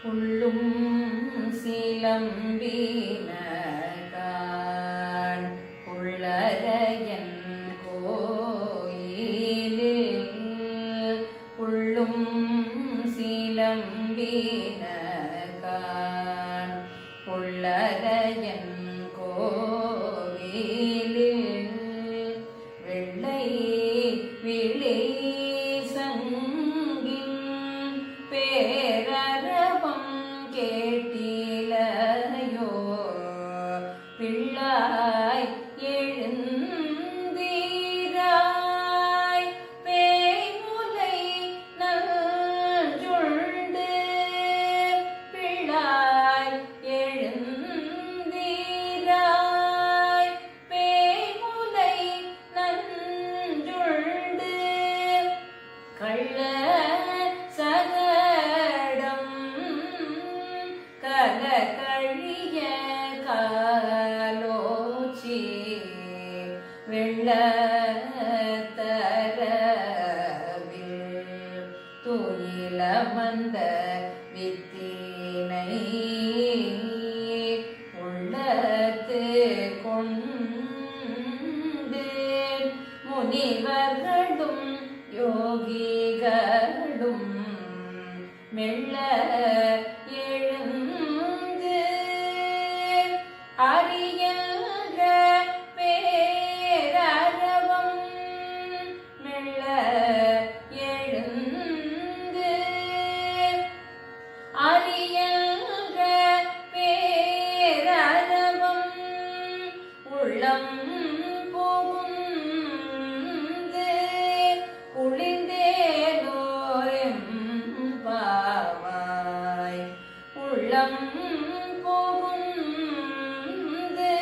புள்ளும் சிலம்பினகான் புள்ளரையன் கோயிலில் புள்ளும் சிலம்பினகான் புள்ளரையன் கோவிலில் வெள்ளை விழி சங்கின் பேரரவம் கேட்டிலையோ பிள்ளாய் எழுந்தீராய் பேய்முலை நல்ஜுண்டு பிள்ளாய் எழுந்தீராய் பேய்முலை நல்ஜுண்டு கள்ள சகடம் கலகழிய காலோச்சி வெள்ளத்தரவில் துயில மந்த வித்தினை உள்ளத்து கொண்டு முனிவர்களும் யோகிகளும் மெல்ல எழுந்து அறியல்க பேரரவம் மெல்ல எழுந்து அறியல்க பேரரவம் உள்ளம் புகுந்து குளிர்ந்தேலோரெம் பாவாய் உள்ளம் புகுந்து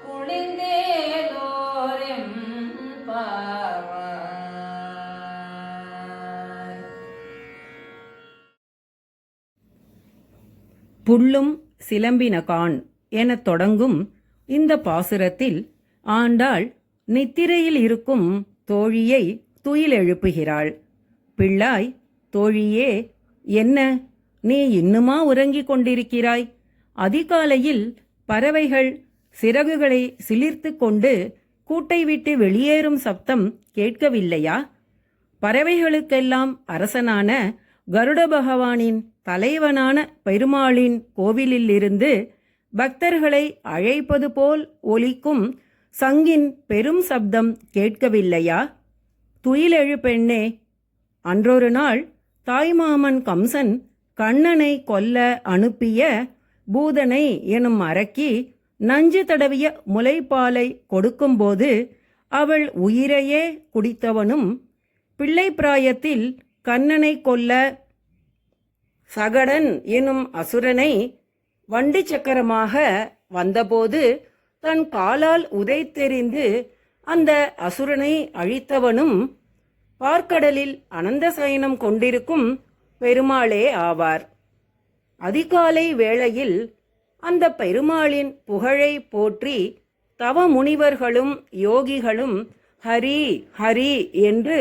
குளிர்ந்தேலோரெம் பாவாய். புள்ளும் சிலம்பினகான் எனத் தொடங்கும் இந்த பாசுரத்தில் ஆண்டாள் நித்திரையில் இருக்கும் தோழியை துயில் எழுப்புகிறாள். பிள்ளாய், தோழியே, என்ன நீ இன்னுமா உறங்கிக் கொண்டிருக்கிறாய்? அதிகாலையில் பறவைகள் சிறகுகளை சிலிர்த்து கொண்டு கூட்டை விட்டு வெளியேறும் சப்தம் கேட்கவில்லையா? பறவைகளுக்கெல்லாம் அரசனான கருட பகவானின் தலைவனான பெருமாளின் கோவிலிலிருந்து பக்தர்களை அழைப்பது போல் ஒலிக்கும் சங்கின் பெரும் சப்தம் கேட்கவில்லையா? துயிலெழு பெண்ணே, அன்றொரு நாள் தாய்மாமன் கம்சன் கண்ணனை கொல்ல அனுப்பிய பூதனை எனும் அரக்கி நஞ்சு தடவிய முலைப்பாலை கொடுக்கும்போது அவள் உயிரையே குடித்தவனும், பிள்ளை பிராயத்தில் கண்ணனை கொல்ல சகடன் எனும் அசுரனை வண்டி சக்கரமாக வந்தபோது தன் காலால் உதைத்தெறிந்து அந்த அசுரனை அழித்தவனும் பார்க்கடலில் அனந்த சயனம் கொண்டிருக்கும் பெருமாளே ஆவார். அதிகாலை வேளையில் அந்த பெருமாளின் புகழை போற்றி தவ முனிவர்களும் யோகிகளும் ஹரி ஹரி என்று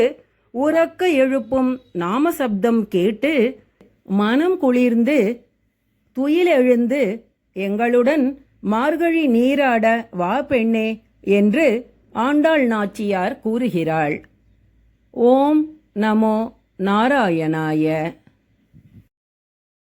உரக்க எழுப்பும் நாமசப்தம் கேட்டு மனம் குளிர்ந்து துயிலெழுந்து எங்களுடன் மார்கழி நீராட வா பெண்ணே என்று ஆண்டாள் நாச்சியார் கூறுகிறாள். ஓம் நமோ நாராயணாய.